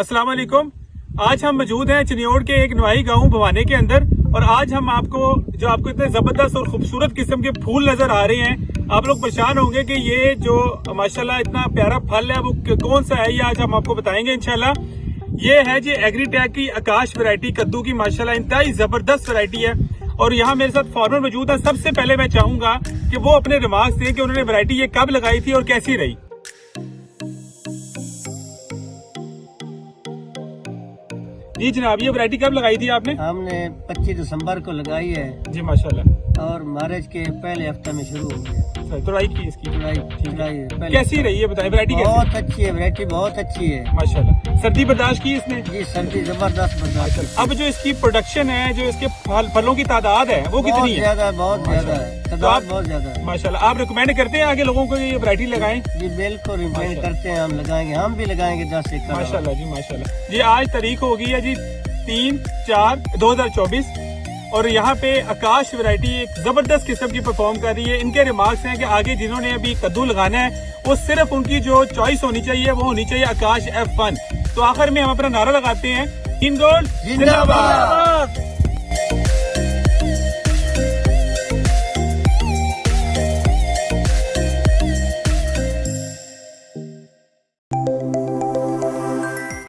अस्सलाम वालेकुम। आज हम मौजूद हैं चिनियोड़ के एक नवाई गांव भवाने के अंदर और आज हम आपको इतने जबरदस्त और खूबसूरत किस्म के फूल नजर आ रहे हैं। आप लोग परेशान होंगे कि ये जो माशाल्लाह इतना प्यारा फल है वो कौन सा है, ये आज हम आपको बताएंगे इंशाल्लाह। ये है जी एग्रीटेक की आकाश वैरायटी कद्दू की, माशाल्लाह इंतहाई जबरदस्त वैरायटी है। और यहाँ मेरे साथ फार्मर मौजूद है। सबसे पहले मैं चाहूंगा कि वो अपने रिमार्क्स दें कि उन्होंने वैरायटी ये कब लगाई थी और कैसी रही। जी जनाब, ये वैरायटी कब लगाई थी आपने? हमने 25 दिसंबर को लगाई है जी माशाल्लाह। और मैरिज के पहले हफ्ते में शुरू हो गया। तुड़ाई की इसकी पहले। कैसी रही है बताएं, वैरायटी बहुत अच्छी है, वैरायटी बहुत अच्छी है माशाल्लाह। सर्दी बर्दाश्त की इसने? जी सर्दी जबरदस्त बर्दाश्त। अब जो इसकी प्रोडक्शन है, जो इसके फलों की तादाद है वो कितनी है? ज्यादा, बहुत ज्यादा है, तादाद बहुत ज्यादा है माशाल्लाह। आप रिकमेंड करते हैं आगे लोगों को ये वैरायटी लगाएं? जी बिल्कुल रिकमेंड करते हैं, हम लगाएंगे, हम भी लगाएंगे 10 एकड़। माशाल्लाह जी माशाल्लाह। जी आज तारीख हो गई है जी 3/4/2024 और यहाँ पे आकाश वैरायटी एक जबरदस्त किस्म की परफॉर्म कर रही है। इनके रिमार्क्स हैं कि आगे जिन्होंने अभी कद्दू लगाना है वो सिर्फ उनकी जो चॉइस होनी चाहिए वो होनी चाहिए आकाश F1। तो आखिर में हम अपना नारा लगाते हैं, इन गोल्ड जिंदाबाद।